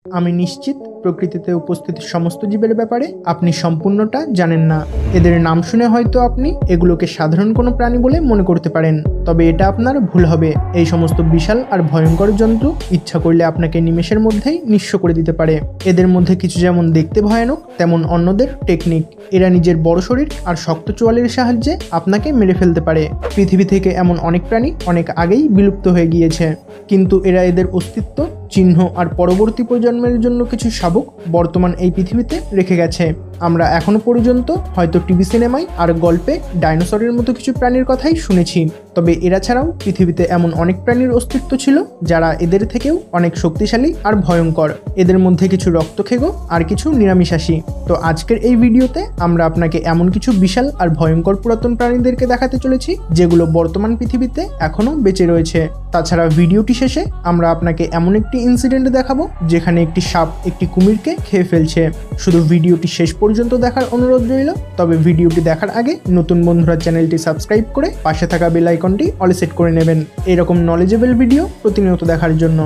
আমি নিশ্চিত প্রকৃতিতে উপস্থিত সমস্ত জীবের ব্যাপারে আপনি সম্পূর্ণটা জানেন না। এদের নাম শুনে হয়তো আপনি এগুলোকে সাধারণ কোনো প্রাণী বলে মনে করতে পারেন, তবে এটা আপনার ভুল হবে। এই সমস্ত বিশাল আর ভয়ঙ্কর জন্তু ইচ্ছা করলে আপনাকে নিমেষের মধ্যেই নিঃস্ব করে দিতে পারে। এদের মধ্যে কিছু যেমন দেখতে ভয়ানক, তেমন অন্যদের টেকনিক। এরা নিজের বড় শরীর আর শক্ত চোয়ালের সাহায্যে আপনাকে মেরে ফেলতে পারে। পৃথিবী থেকে এমন অনেক প্রাণী অনেক আগেই বিলুপ্ত হয়ে গিয়েছে, কিন্তু এরা এদের অস্তিত্ব, চিহ্ন আর পরবর্তী প্রজন্মের জন্য কিছু শাবক বর্তমান এই পৃথিবীতে রেখে গেছে। আমরা এখনো পর্যন্ত হয়তো টিভি সিনেমায় আর গল্পে ডাইনোসরের মতো কিছু প্রাণীর কথাই শুনেছি, তবে এরা ছাড়াও পৃথিবীতে এমন অনেক প্রাণীর অস্তিত্ব ছিল যারা এদের থেকেও অনেক শক্তিশালী আর ভয়ঙ্কর। এদের মধ্যে কিছু রক্তখেগো আর কিছু নিরামিষাশী। তো আজকের এই ভিডিওতে আমরা আপনাকে এমন কিছু বিশাল আর ভয়ঙ্কর পুরাতন প্রাণীদেরকে দেখাতে চলেছি যেগুলো বর্তমান পৃথিবীতে এখনো বেঁচে রয়েছে। তাছাড়া ভিডিওটি শেষে আমরা আপনাকে এমন একটি ইনসিডেন্ট দেখাবো যেখানে একটি সাপ একটি কুমিরকে খেয়ে ফেলছে। শুধু ভিডিওটি শেষ পর্যন্ত দেখার অনুরোধ রইল। তবে ভিডিওটি দেখার আগে নতুন বন্ধুরা চ্যানেলটি সাবস্ক্রাইব করে পাশে থাকা বেল আইকনটি অল সেট করে নেবেন এরকম নলেজেবল ভিডিও প্রতিনিয়ত দেখার জন্য।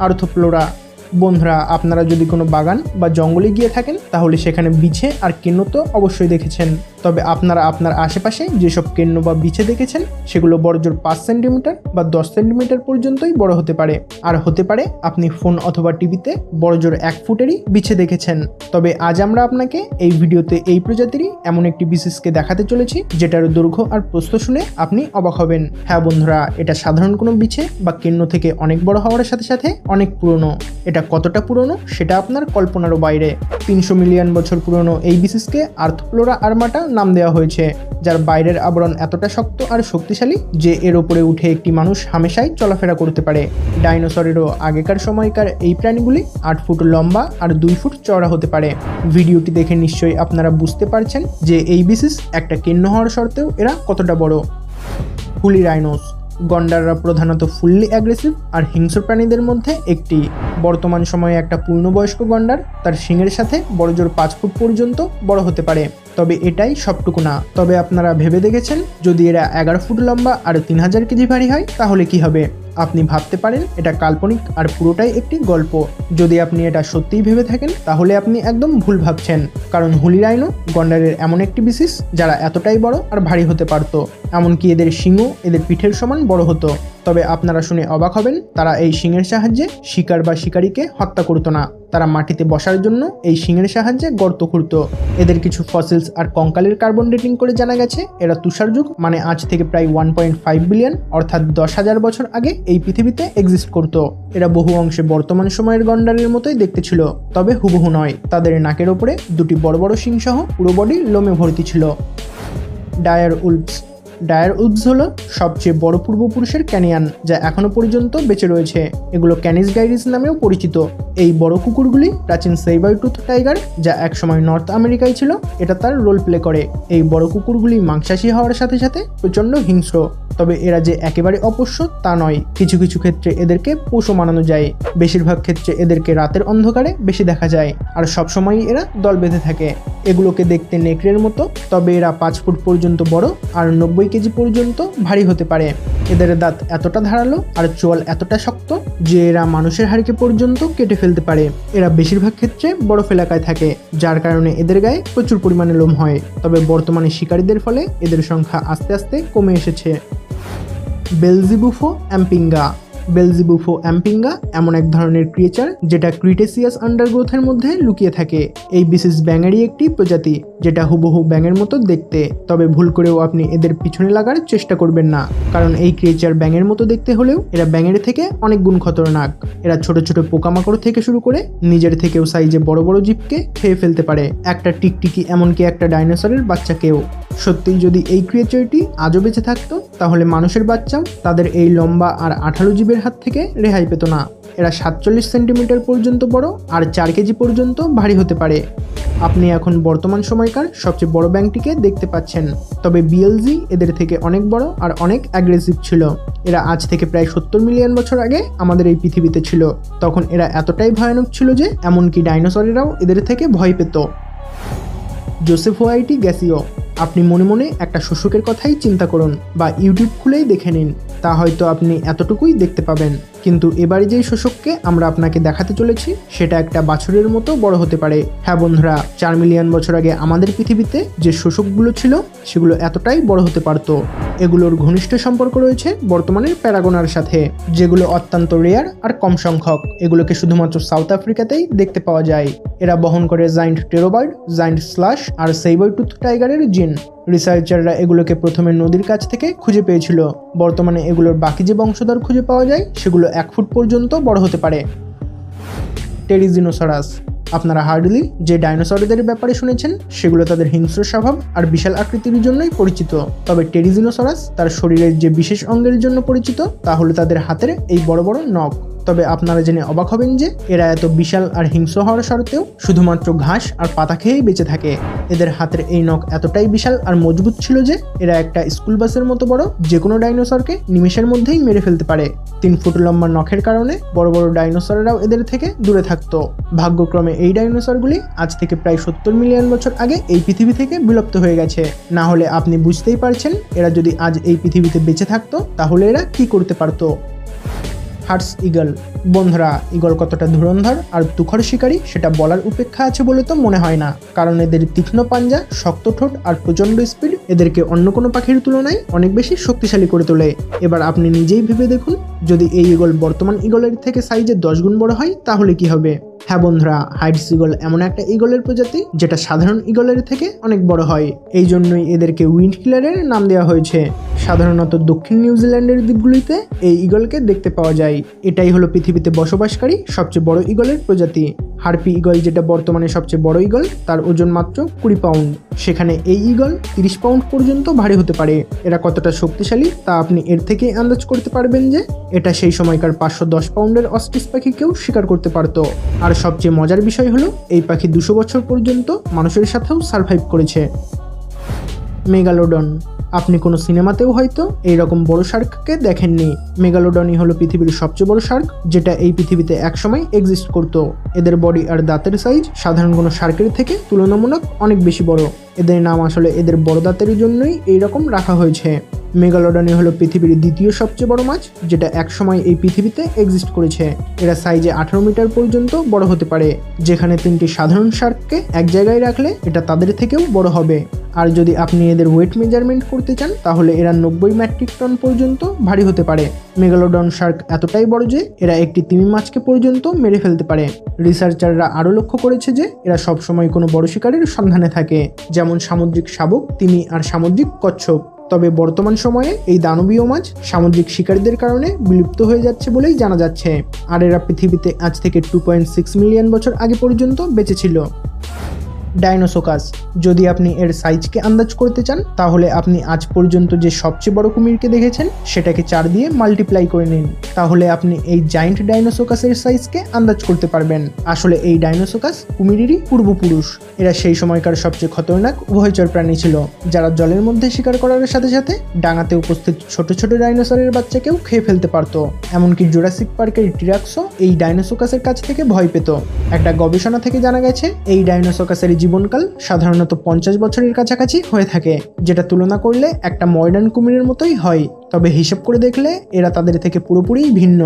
আর্থোপ্লোরা। বন্ধুরা, আপনারা যদি কোনো বাগান বা জঙ্গলে গিয়ে থাকেন তাহলে সেখানে বিছে আর কেন্ন তো অবশ্যই দেখেছেন, তবে আপনারা আপনার আশেপাশে যেসব কেন্ন বা বিছে দেখেছেন সেগুলো বড়জোর 5 সেন্টিমিটার বা 10 সেন্টিমিটার পর্যন্তই বড় হতে পারে। আর হতে পারে আপনি ফোন অথবা টিভিতে বড়জোর 1 ফুটেরই বিছে দেখেছেন। তবে আজ আমরা আপনাকে এই ভিডিওতে এই প্রজাতিরই এমন একটি বিশেষকে দেখাতে চলেছি যেটার দৈর্ঘ্য আর প্রস্থ শুনে আপনি অবাক হবেন। হ্যাঁ বন্ধুরা, এটা সাধারণ কোনো বিছে বা কেন্ন থেকে অনেক বড় হওয়ার সাথে সাথে অনেক পুরনো। এটা কতটা পুরনো সেটা আপনার কল্পনারও বাইরে। 300 মিলিয়ন বছর পুরনো এই বিশেষকে আর্থোপ্লোরা আর্মাটা নাম দেওয়া হয়েছে, যার বাইরের আবরণ এতটা শক্ত আর শক্তিশালী যে এর উপরে উঠে একটি মানুষ হামেশাই চলাফেরা করতে পারে। ডাইনোসরেরও আগেকার সময়কার এই প্রাণীগুলি 8 ফুট লম্বা আর 2 ফুট চওড়া হতে পারে। ভিডিওটি দেখে নিশ্চয়ই আপনারা বুঝতে পারছেন যে এই বিশেষ একটা কেন্ন হওয়ার সত্ত্বেও এরা কতটা বড়। হুলি রাইনোস। গন্ডাররা প্রধানত ফুললি অ্যাগ্রেসিভ আর হিংস্র প্রাণীদের মধ্যে একটি। বর্তমান সময়ে একটা পূর্ণবয়স্ক গন্ডার তার শিংয়ের সাথে বড়জোর 5 ফুট পর্যন্ত বড় হতে পারে, তবে এটাই সবটুকু না। তবে আপনারা ভেবে দেখেছেন যদি এরা 11 ফুট লম্বা আর 3000 কেজি ভারী হয় তাহলে কি হবে? আপনি ভাবতে পারেন এটা কাল্পনিক আর পুরোটাই একটি গল্প। যদি আপনি এটা সত্যিই ভেবে থাকেন তাহলে আপনি একদম ভুল ভাবছেন, কারণ হুলি রাইনো গন্ডারের এমন একটি বিশেষ যারা এতটাই বড় আর ভারী হতে পারত, এমনকি এদের শিংও এদের পিঠের সমান বড় হতো। তবে আপনারা শুনে অবাক হবেন, তারা এই শিংয়ের সাহায্যে শিকার বা শিকারীকে হত্যা করতো না, তারা মাটিতে বসার জন্য এই শিংয়ের সাহায্যে গর্ত খুঁড়ত। এদের কিছু ফসিলস আর কঙ্কালের কার্বন ডেটিং করে জানা গেছে এরা তুষার যুগ মানে আজ থেকে প্রায় 1.5 বিলিয়ন অর্থাৎ 10,000 বছর আগে এই পৃথিবীতে এক্সিস্ট করত। এরা বহু অংশে বর্তমান সময়ের গন্ডারের মতোই দেখতে ছিল, তবে হুবহু নয়। তাদের নাকের ওপরে 2টি বড় বড় শিং সহ পুরো বডি লোমে ভর্তি ছিল। Dier Wolves. ডায়ার উলভস হলো সবচেয়ে বড় পূর্বপুরুষের ক্যানিয়ান যা এখনো পর্যন্ত বেঁচে রয়েছে। এগুলো ক্যানিস গাইরিস নামেও পরিচিত। এই বড় কুকুরগুলি প্রাচীন সেইবার টুথ টাইগার যা একসময় নর্থ আমেরিকায় ছিল এটা তার রোল প্লে করে। এই বড় কুকুরগুলি মাংসাশী হওয়ার সাথে সাথে প্রচণ্ড হিংস্র, তবে এরা যে একেবারে অপোষ্য তা নয়। কিছু কিছু ক্ষেত্রে এদেরকে পোষও মানানো যায়। বেশিরভাগ ক্ষেত্রে এদেরকে রাতের অন্ধকারে বেশি দেখা যায় আর সবসময়ই এরা দল বেঁধে থাকে। এগুলোকে দেখতে নেকড়ের মতো, তবে এরা 5 ফুট পর্যন্ত বড় আর 90 কেজি পর্যন্ত ভারী হতে পারে। এদের দাঁত এতটা ধারালো আর চোয়াল এতটা শক্ত যে এরা মানুষের হাড়কে পর্যন্ত কেটে ফেলতে পারে। এরা বেশিরভাগ ক্ষেত্রে বরফ এলাকায় থাকে, যার কারণে এদের গায়ে প্রচুর পরিমাণে লোম হয়, তবে বর্তমানে শিকারীদের ফলে এদের সংখ্যা আস্তে আস্তে কমে এসেছে। বেলজিবুফো অ্যাম্পিঙ্গা। বেলজিবুফো অ্যাম্পিঙ্গা এমন এক ধরনের ক্রিয়েচার যেটা ক্রিটেসিয়াস আন্ডারগ্রোথের মধ্যে লুকিয়ে থাকে। এই বিশেষ ব্যাঙেরই একটি প্রজাতি যেটা হুবহু ব্যাঙের মতো দেখতে, তবে ভুল করেও আপনি এদের পিছনে লাগার চেষ্টা করবেন না, কারণ এই ক্রিয়েচার ব্যাঙের মতো দেখতে হলেও এরা ব্যাঙের থেকে অনেক গুণ খতরনাক। এরা ছোট ছোট পোকামাকড় থেকে শুরু করে নিজের থেকেও সাইজে বড় বড় জীবকে খেয়ে ফেলতে পারে, একটা টিকটিকি এমনকি একটা ডাইনোসরের বাচ্চাকেও। সত্যিই যদি এই ক্রিয়েচারটি আজও বেঁচে থাকতো তাহলে মানুষের বাচ্চাও তাদের এই লম্বা আর 18 জীবের হাত থেকে রেহাই পেত না। এরা 47 সেন্টিমিটার পর্যন্ত বড় আর 4 কেজি পর্যন্ত ভারী হতে পারে। আপনি এখন বর্তমান সময়কার সবচেয়ে বড় ব্যাঙটিকে দেখতে পাচ্ছেন, তবে বিএলজি এদের থেকে অনেক বড় আর অনেক অ্যাগ্রেসিভ ছিল। এরা আজ থেকে প্রায় 70 মিলিয়ন বছর আগে আমাদের এই পৃথিবীতে ছিল। তখন এরা এতটাই ভয়ানক ছিল যে এমনকি ডাইনোসরেরাও এদের থেকে ভয় পেত। জোসেফোয়াইটি গ্যাসিও। আপনি মনে মনে একটা শোষকের কথাই চিন্তা করুন বা ইউটিউব খুলেই দেখে নিন, তা হয়তো আপনি এতটুকুই দেখতে পাবেন। কিন্তু এবারে যেই শোষককে আমরা আপনাকে দেখাতে চলেছি সেটা একটা বাছুরের মতো বড় হতে পারে। হ্যাঁ বন্ধুরা, 4 মিলিয়ন বছর আগে আমাদের পৃথিবীতে যে শোষকগুলো ছিল সেগুলো এতটাই বড় হতে পারত। এগুলোর ঘনিষ্ঠ সম্পর্ক রয়েছে বর্তমানের প্যারাগোনার সাথে, যেগুলো অত্যন্ত রেয়ার আর কম সংখ্যক। এগুলোকে শুধুমাত্র সাউথ আফ্রিকাতেই দেখতে পাওয়া যায়। এরা বহন করে জায়ান্ট টেরোবার্ড, জায়ান্ট স্লাশ আর সেইবরটুথ টাইগারের জিন। রিসার্চাররা এগুলোকে প্রথমে নদীর কাছ থেকে খুঁজে পেয়েছিল। বর্তমানে এগুলোর বাকি যে বংশধর খুঁজে পাওয়া যায় সেগুলো 1 ফুট পর্যন্ত বড় হতে পারে। টেরিজিনোসরাস। আপনারা হার্ডলি যে ডাইনোসরদের ব্যাপারে শুনেছেন সেগুলো তাদের হিংস্র স্বভাব আর বিশাল আকৃতির জন্যই পরিচিত। তবে টেরিজিনোসরাস তার শরীরের যে বিশেষ অঙ্গের জন্য পরিচিত তা হলো তাদের হাতের এই বড় বড় নখ। তবে আপনারা জেনে অবাক হবেন যে এরা এত বিশাল আর হিংস্র হওয়ার সত্ত্বেও শুধুমাত্র ঘাস আর পাতা খেয়েই বেঁচে থাকে। এদের হাতের এই নখ এতটাই বিশাল আর মজবুত ছিল যে এরা একটা স্কুল বাসের মতো বড় যে কোনো ডাইনোসরকে নিমেষের মধ্যেই মেরে ফেলতে পারে। 3 ফুট লম্বা নখের কারণে বড় বড় ডাইনোসররাও এদের থেকে দূরে থাকতো। ভাগ্যক্রমে এই ডাইনোসরগুলি আজ থেকে প্রায় 70 মিলিয়ন বছর আগে এই পৃথিবী থেকে বিলুপ্ত হয়ে গেছে। না হলে আপনি বুঝতেই পারছেন এরা যদি আজ এই পৃথিবীতে বেঁচে থাকতো তাহলে এরা কি করতে পারতো। Hertz eagle. বন্ধুরা, ইগল কতটা ধুরন্ধর আর তুখর শিকারী সেটা বলার উপেক্ষা আছে বলে তো মনে হয় না, কারণ এদের তীক্ষ্ণ পাঞ্জা, শক্ত ঠোঁট আর প্রচণ্ড স্পিড এদেরকে অন্য কোনো পাখির তুলনায় অনেক বেশি শক্তিশালী করে তোলে। এবার আপনি নিজেই ভেবে দেখুন, যদি এই ইগল বর্তমান ইগলের থেকে সাইজে 10 গুণ বড় হয় তাহলে কি হবে। হ্যাঁ বন্ধুরা, হার্টস ইগল এমন একটা ইগলের প্রজাতি যেটা সাধারণ ইগলের থেকে অনেক বড় হয়। এই জন্যই এদেরকে উইন্ড কিলারের নাম দেওয়া হয়েছে। সাধারণত দক্ষিণ নিউজিল্যান্ডের দ্বীপগুলিতে এই ইগলকে দেখতে পাওয়া যায়। এটাই হলো পৃথিবীতে বসবাসকারী সবচেয়ে বড় ইগলের প্রজাতি। হার্পি ইগল, যেটা বর্তমানে সবচেয়ে বড় ইগল, তার ওজন মাত্র 20 পাউন্ড। সেখানে এই ইগল 30 পাউন্ড পর্যন্ত ভারী হতে পারে। এরা কতটা শক্তিশালী তা আপনি এর থেকেই আন্দাজ করতে পারবেন যে এটা সেই সময়কার 510 পাউন্ডের অস্ট্রিচ পাখিকেও শিকার করতে পারত। আর সবচেয়ে মজার বিষয় হলো এই পাখি 200 বছর পর্যন্ত মানুষের সাথেও সার্ভাইভ করেছে। মেগালোডন। আপনি কোনো সিনেমাতেও হয়তো এইরকম বড় শার্ককে দেখেননি। মেগালোডনই হলো পৃথিবীর সবচেয়ে বড় শার্ক, যেটা এই পৃথিবীতে একসময় এক্সিস্ট করত। এদের বডি আর দাঁতের সাইজ সাধারণ কোনো শার্কের থেকে তুলনামূলক অনেক বেশি বড়। এদের নাম আসলে এদের বড় দাঁতের জন্যই এইরকম রাখা হয়েছে। মেগালোডনই হলো পৃথিবীর দ্বিতীয় সবচেয়ে বড় মাছ, যেটা একসময় এই পৃথিবীতে এক্সিস্ট করেছে। এরা সাইজে 18 মিটার পর্যন্ত বড় হতে পারে, যেখানে 3টি সাধারণ শার্ককে এক জায়গায় রাখলে এটা তাদের থেকেও বড় হবে। আর যদি আপনি এদের ওয়েট মেজারমেন্ট করতে চান তাহলে এরা 90 মেট্রিক টন পর্যন্ত ভারী হতে পারে। মেগালোডন শার্ক এতটাই বড় যে এরা একটি তিমি মাছকে পর্যন্ত মেরে ফেলতে পারে। রিসার্চাররা আরও লক্ষ্য করেছে যে এরা সবসময় কোনো বড় শিকারের সন্ধানে থাকে, যেমন সামুদ্রিক শাবক, তিমি আর সামুদ্রিক কচ্ছপ। তবে বর্তমান সময়ে এই দানবীয় মাছ সামুদ্রিক শিকারীদের কারণে বিলুপ্ত হয়ে যাচ্ছে বলেই জানা যাচ্ছে। আর এরা পৃথিবীতে আজ থেকে 2.6 মিলিয়ন বছর আগে পর্যন্ত বেঁচে ছিল। ডাইনোসোকাস। যদি আপনি এর সাইজকে আন্দাজ করতে চান তাহলে আপনি আজ পর্যন্ত যে সবচেয়ে বড় কুমিরকে দেখেছেন সেটাকে 4 দিয়ে মাল্টিপ্লাই করে নিন, তাহলে আপনি এই জায়ান্ট ডাইনোসোকাসের সাইজকে আন্দাজ করতে পারবেন। আসলে এই ডাইনোসোকাস কুমিরেরই পূর্বপুরুষ। এরা সেই সময়কার সবচেয়ে খতরনাক উভয়চর প্রাণী ছিল, যারা জলের মধ্যে শিকার করার সাথে সাথে ডাঙাতে উপস্থিত ছোট ছোট ডাইনোসরের বাচ্চাকেও খেয়ে ফেলতে পারত। এমনকি জুরাসিক পার্কের টিরাক্সও এই ডাইনোসোকাসের কাছ থেকে ভয় পেত। একটা গবেষণা থেকে জানা গেছে এই ডাইনোসোকাসের জীবনকাল সাধারণত 50 বছরের কাছাকাছি হয়ে থাকে, যেটা তুলনা করলে একটা মডার্ন কুমিরের মতোই হয়। তবে হিসাব করে দেখলে এরা তাদের থেকে পুরোপুরি ভিন্ন।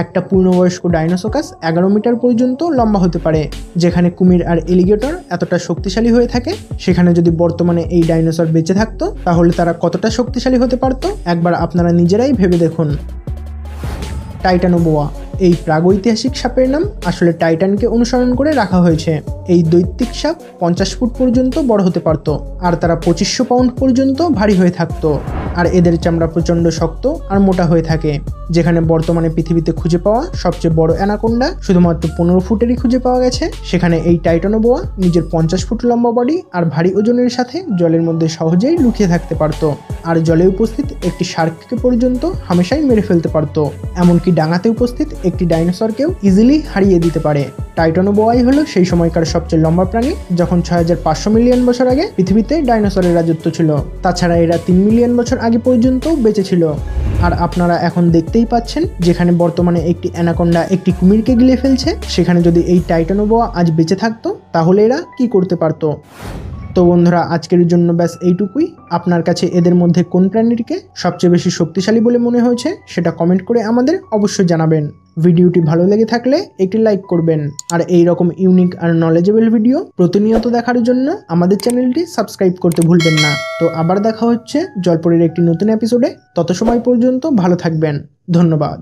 একটা পূর্ণবয়স্ক ডাইনোসোকাস 11 মিটার পর্যন্ত লম্বা হতে পারে। যেখানে কুমির আর এলিগেটর এতটা শক্তিশালী হয়ে থাকে, সেখানে যদি বর্তমানে এই ডাইনোসর বেঁচে থাকতো তাহলে তারা কতটা শক্তিশালী হতে পারত একবার আপনারা নিজেরাই ভেবে দেখুন। টাইটানোবোয়া। এই প্রাগৈতিহাসিক সাপের নাম আসলে টাইটানকে অনুসরণ করে রাখা হয়েছে। এই দৈত্যিক সাপ 50 ফুট পর্যন্ত বড় হতে পারত, আর তারা 2500 পাউন্ড পর্যন্ত ভারী হয়ে থাকত। আর এদের চামড়া প্রচণ্ড শক্ত আর মোটা হয়ে থাকে। যেখানে বর্তমানে পৃথিবীতে খুঁজে পাওয়া সবচেয়ে বড় অ্যানাকোন্ডা শুধুমাত্র 15 ফুটেরই খুঁজে পাওয়া গেছে, সেখানে এই টাইটানোবোয়া নিজের 50 ফুট লম্বা বডি আর ভারী ওজনের সাথে জলের মধ্যে সহজেই লুকিয়ে থাকতে পারত, আর জলে উপস্থিত একটি শার্ককে পর্যন্ত হামেশাই মেরে ফেলতে পারত। এমনকি ডাঙাতে উপস্থিত একটি ডাইনোসরকেও ইজিলি হারিয়ে দিতে পারে। টাইটানোবোয়াই হলো সেই সময়কার সবচেয়ে লম্বা প্রাণী, যখন 6500 মিলিয়ন বছর আগে পৃথিবীতে ডাইনোসরের রাজত্ব ছিল। তাছাড়া এরা 3 মিলিয়ন বছর আগে পর্যন্ত বেঁচে ছিল। আর আপনারা এখন দেখতেই পাচ্ছেন, যেখানে বর্তমানে একটি অ্যানাকোন্ডা একটি কুমিরকে গিলে ফেলছে, সেখানে যদি এই টাইটানোবোয়া আজ বেঁচে থাকতো তাহলে এরা কি করতে পারত। তো তো বন্ধুরা, আজকের জন্য ব্যাস এইটুকুই। আপনার কাছে এদের মধ্যে কোন প্রাণীটিকে সবচেয়ে বেশি শক্তিশালী বলে মনে হয়েছে সেটা কমেন্ট করে আমাদের অবশ্যই জানাবেন। ভিডিওটি ভালো লেগে থাকলে একটি লাইক করবেন, আর এই রকম ইউনিক আর নলেজেবল ভিডিও প্রতিনিয়ত দেখার জন্য আমাদের চ্যানেলটি সাবস্ক্রাইব করতে ভুলবেন না। তো আবার দেখা হচ্ছে জলপরীর একটি নতুন এপিসোডে। তত সময় পর্যন্ত ভালো থাকবেন। ধন্যবাদ।